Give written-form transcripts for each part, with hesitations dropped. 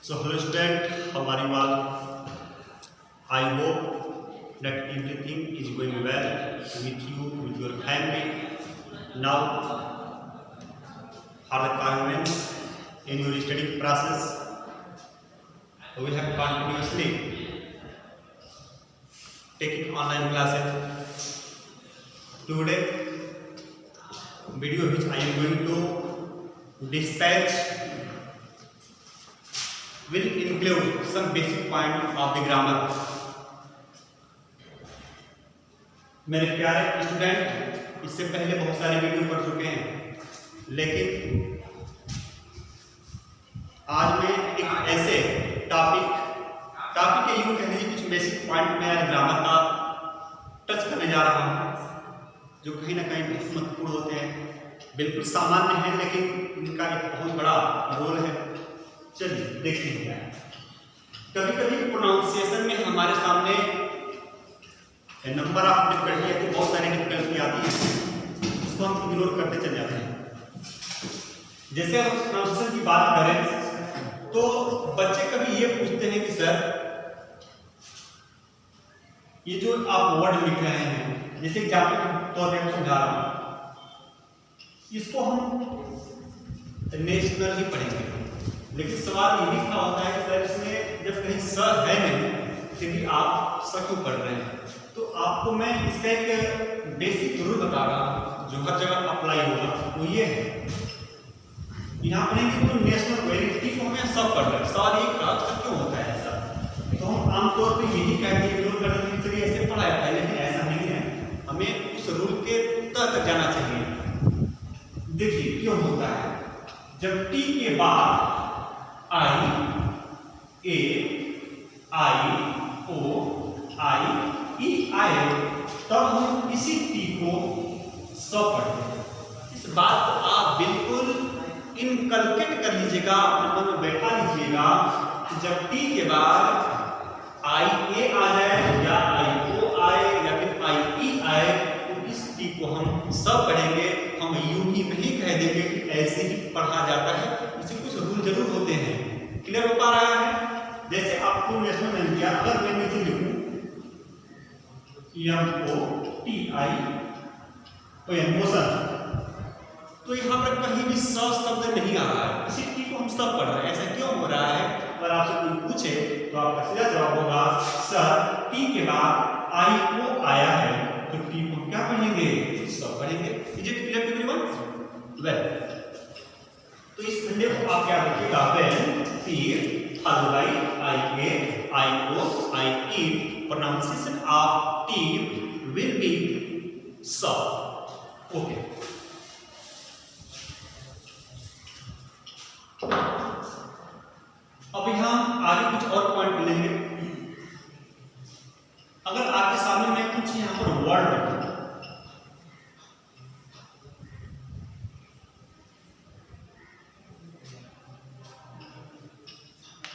So hello student, how are you all? I hope that everything is going well with you, with your family. Now for the comments in your study process, we have continuously taking online classes. Today video which I am going to dispatch will include some basic point of the grammar. मेरे प्यारे student, इससे पहले बहुत सारे video पढ़ चुके हैं, लेकिन आज मैं एक ऐसे टॉपिक के यूं कह लीजिए कुछ बेसिक पॉइंट में आज ग्रामर का टच करने जा रहा हूं, जो कहीं ना कहीं बहुत महत्वपूर्ण होते हैं। बिल्कुल सामान्य है, लेकिन इनका एक बहुत बड़ा रोल है। चलिए देखते हैं। कभी कभी प्रोनाउंसिएशन में हमारे सामने नंबर ऑफ डिफिकल्टी है, तो बहुत सारी डिफिकल्टी आती है, उसको हम इग्नोर करते चले जाते हैं। जैसे हम प्रोनाउंसिएशन की बात करें तो बच्चे कभी ये पूछते हैं कि सर ये जो आप वर्ड लिख रहे हैं, जैसे एग्जाम्पल के तौर पर समझा रहा हूं, इसको हम नेशनल ही पढ़ेंगे, लेकिन सवाल ये भी खड़ा होता है कि सर इसमें जब कहीं स है नहीं, फिर भी आप स क्यों पढ़ रहे हैं? तो आपको मैं इसका एक बेसिक रूल बता रहा हूं जो हर जगह अप्लाई होगा, वो ये है। यहाँ पढ़ेंगे तो नेशनल वेरिटी को हमें सब पढ़ रहे हैं, सवाल ये खड़ा सब क्यों होता है ऐसा? तो हम आमतौर पर यही कहते हैं इग्नोर करने के चलिए ऐसे पढ़ा जाता है, लेकिन ऐसा नहीं है। हमें उस रूल के तहत जाना चाहिए। देखिए क्यों होता है। जब टी के बाद आई ए आई ओ आई ई आए, तब हम इसी टी को स पढ़ते हैं। इस बात को आप बिल्कुल इनकलकेट कर लीजिएगा, अपने मन में बैठा लीजिएगा कि जब टी के बाद आई ए आ जाए या आई ओ आए या फिर आई ई आए, तो इस टी को हम स पढ़ेंगे। हम यूं ही नहीं कह देंगे कि ऐसे ही पढ़ा जाता है, इसे कुछ रूल जरूर होते हैं। क्लियर हो पा रहा है? जैसे आपको नेशनल नेम किया, अगर मैं नीचे लिखूं एम ओ टी आई तो मोशन, तो यहाँ पर कहीं भी स शब्द नहीं आ रहा है, इसी टी को हम सब पढ़ रहे हैं। ऐसा क्यों हो रहा है? अगर आपसे कोई पूछे तो आपका सीधा जवाब होगा सर टी के बाद आई ओ आया है, तो टी को क्या पढ़ेंगे? सब पढ़ेंगे। Is it clear to everyone? Well, तो इस खंडे को आप क्या रखिएगा? When T followed by I A, I O, I E, pronunciation of T will be S. Okay. अब यहाँ आगे कुछ और पॉइंट लेंगे। अगर आपके सामने मैं कुछ यहाँ पर वर्ड रखूं,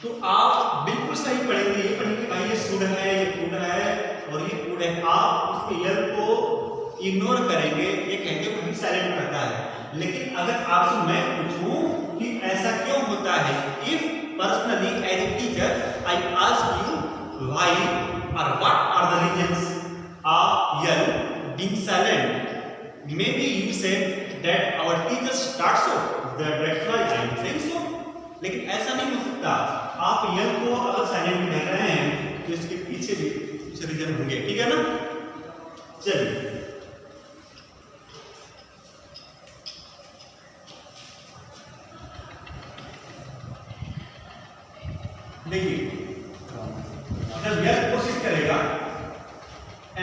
तो आप बिल्कुल सही पढ़ेंगे। ये पढ़ेंगे भाई ये शुड है, ये कुड है और ये कुड है। आप उसके यल को इग्नोर करेंगे, ये कहेंगे भाई साइलेंट करता है। लेकिन अगर आपसे मैं पूछूं कि ऐसा क्यों होता है, if personally as a teacher I ask you why और what are the reasons of y'all being silent, maybe you said that our teacher start so, that's why I am saying so. लेकिन ऐसा नहीं हो सकता। आप यल को अगर silent रह रहे हैं तो इसके पीछे भी कुछ रीजन होंगे, ठीक है ना? चलिए देखिए, जब यल कोशिश करेगा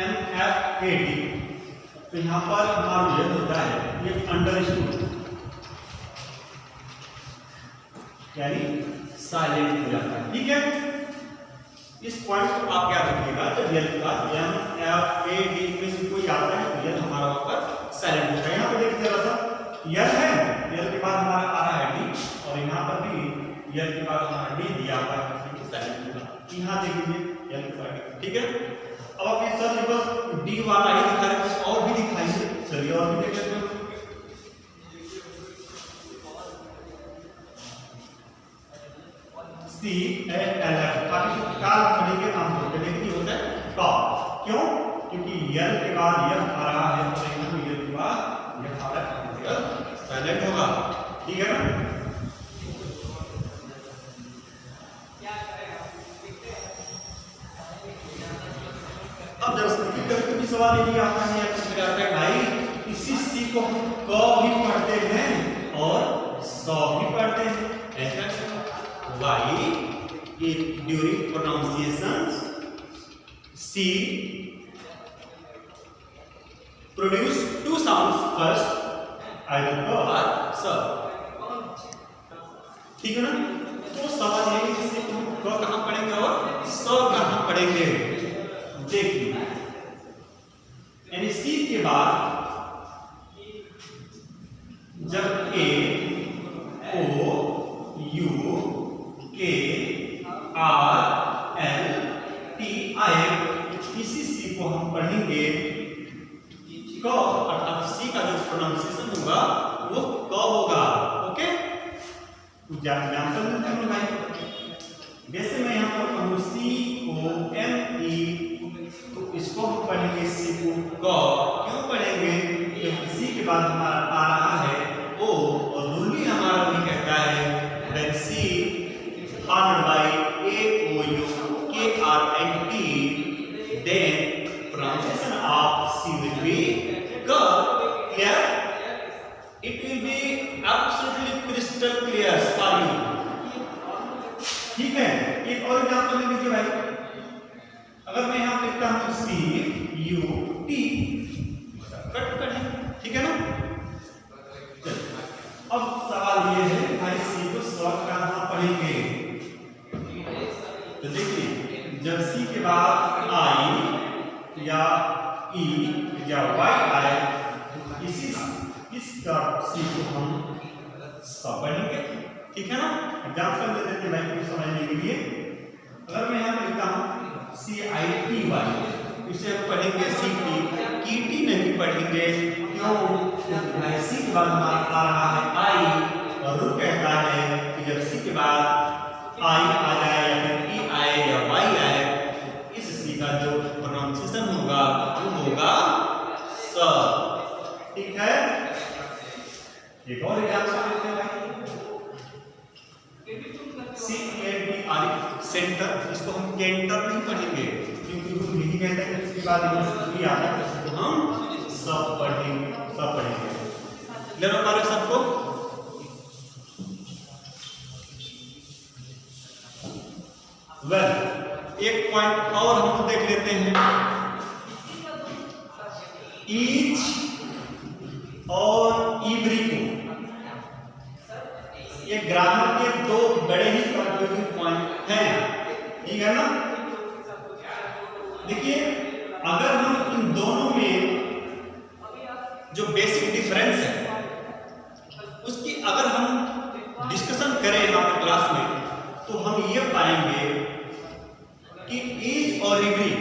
एम एफ ए डी, तो यहां पर हमारा यल होता है ये अंडरस्टूड, यानी साइलेंट हो जाता है, ठीक है? इस पॉइंट को आप क्या रखिएगा? जब यल का एम एफ ए डी में से कोई आता है तो यल हमारा ऊपर साइलेंट होता है। यहाँ पे देखिए जरा सा, यल है, यल के बाद हमारा आ रहा है डी, और यहाँ पर भी यल के बाद हमारा डी दिया हुआ है, साइलेंट होगा। यहाँ देख लीजिए यल के बाद, ठीक है? अब आप ये सर बस डी वाला ही दिखा रहे हैं, और भी दिखाइए। चलिए और भी देख लेते हैं। CALF काल पढ़ेंगे आमतौर पर, लेकिन ये होता है का। क्यों? क्योंकि यल के बाद यह आ रहा है, तो यहाँ यल के बाद यह आ रहा है, साइलेंट होगा। ठीक है ना? अब दरअसल कभी सवाल ये आता है या पूछा जाता है भाई इसी सी को हम क भी पढ़ते हैं और सौ भी पढ़ते हैं, ऐसा क्यों? Why during pronunciation C produce two sounds first, either क or स। ठीक है ना? तो सवाल ये है कि हम क कहाँ पढ़ेंगे और स कहाँ पढ़ेंगे। देखिए यानी सी के बाद जब A O U K R L T आए, इसी सी को हम पढ़ेंगे क, अर्थात सी का जो प्रोनाउंसिएशन होगा वो क होगा। ओके, एग्जाम्पल देते हैं भाई। जैसे मैं यहाँ पर कहूँ COME, तो इसको हम पढ़ेंगे सी को क। क्यों पढ़ेंगे? क्योंकि सी के बाद हमारा आ रहा है ओ, और रूली हमारा भी कहता है when C followed by A O U K R N T, then pronunciation of C will be K. Clear? It will be absolutely crystal clear for you. ठीक है? एक और एग्जांपल ले लीजिए भाई। अगर मैं यहाँ पे लिखता हूँ CUT, कट करें, ठीक है ना? अब सवाल ये है भाई सी को शॉर्ट कहाँ पढ़ेंगे? तो देखिए जब सी के बाद आई या ई या वाई आए, तो इस सी को हम स पढ़ेंगे। ठीक है ना? एग्जाम्पल दे देते भाई को समझने के लिए। अगर मैं यहाँ पे लिखता हूँ CITY, इसे हम पढ़ेंगे CT, कीटी नहीं पढ़ेंगे। क्यों? क्योंकि सी के बाद हमारा आ रहा है आई, और रूल कहता है कि जब सी के बाद आई आ जाए या फिर ई आए या वाई आए, इस सी का जो प्रोनाउंसिएशन होगा वो होगा स। ठीक है? एक और एग्जांपल लेते हैं भाई। CANTR, सेंटर, इसको हम कैंटर नहीं पढ़ेंगे क्योंकि रूल यही कहता है कि उसके बाद भी आता है, इसको हम सब पढ़ेंगे। ले लो मारे सबको। वेल, एक पॉइंट और हम देख लेते हैं। ईच और इवरी को, ये ग्रामर के दो बड़े ही कंफ्यूजिंग पॉइंट हैं। ठीक है ना? देखिए अगर हम इन दोनों में जो बेसिक डिफरेंस है उसकी अगर हम डिस्कशन करें यहाँ पर क्लास में, तो हम ये पाएंगे कि ईच और एवरी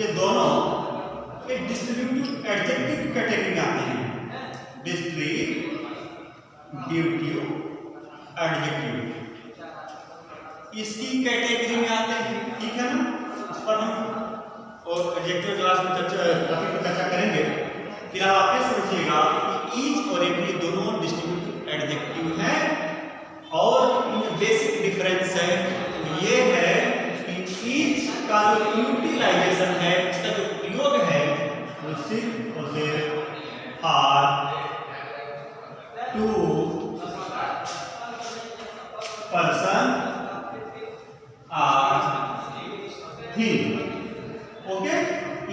ये दोनों एक डिस्ट्रीब्यूटिव एडजेक्टिव कैटेगरी में आते हैं। डिस्ट्रीब्यूटिव एडजेक्टिव इसकी कैटेगरी में आते हैं। ठीक है ना? इस पर हम और एडजेक्टिव क्लास में चर्चा करेंगे। फिलहाल आप ये समझिएगा कि ईच और एवरी दोनों डिस्ट्रीब्यूटिव एडजेक्टिव हैं, और इनमें बेसिक डिफरेंस है ये है कि ईच का जो यूटिलाइजेशन है, इसका जो प्रयोग है वो सिर्फ और सिर्फ for, two, person, or, thing. Okay,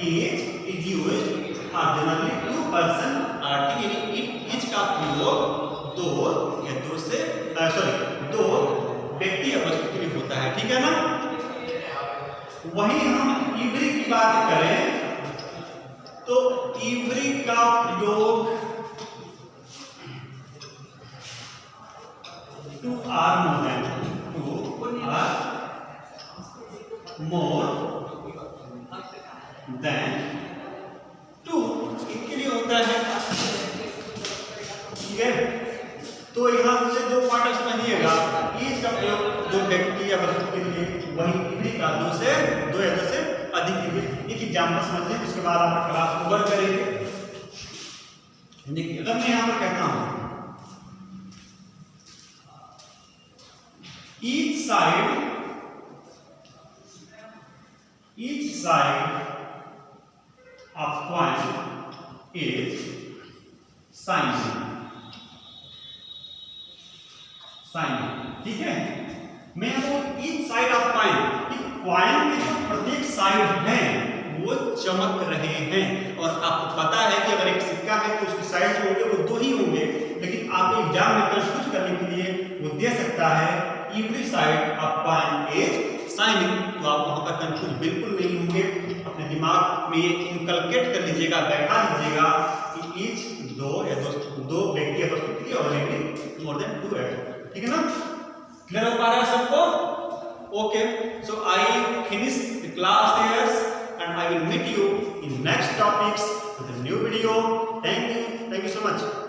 each is used for generally two person or thing. Each का प्रयोग दो या दो से दो व्यक्ति या वस्तु के लिए होता है। ठीक है ना? वहीं हम इवरी की बात करें तो इवरी का प्रयोग two or more than, two or more than two इनके लिए होता है। ठीक है? तो यहाँ से दो पॉइंट समझिएगा। ईच का प्रयोग दो व्यक्ति या वस्तु के लिए वही डिग्री का 2 या 2 से अधिक डिग्री। एक एग्जाम्पल समझ लें, उसके बाद आप क्लास ओवर करेंगे। देखिए अगर मैं यहाँ पर कहता हूँ each side of coin is sine, ठीक है। मैं वो each side of coin, coin के जो प्रत्येक साइड हैं वो चमक रहे हैं। और आपको पता है कि अगर एक सिक्का है तो उसकी साइड जो होंगे वो 2 ही होंगे, लेकिन आप एग्जाम में कंफ्यूज करने के लिए वो दे सकता है every side of coin is shining. तो आप वहां पर कंफ्यूज बिल्कुल नहीं होंगे। अपने दिमाग में ये इनकलकेट कर लीजिएगा, बैठा लीजिएगा कि ईच 2 या 2 व्यक्ति वस्तु के लिए ऑलरेडी मोर देन 2 एट, ठीक है ना। क्लियर हो पा रहा है सबको? Okay, so I finish the class here and I will meet you in next topics with a new video. Thank you so much.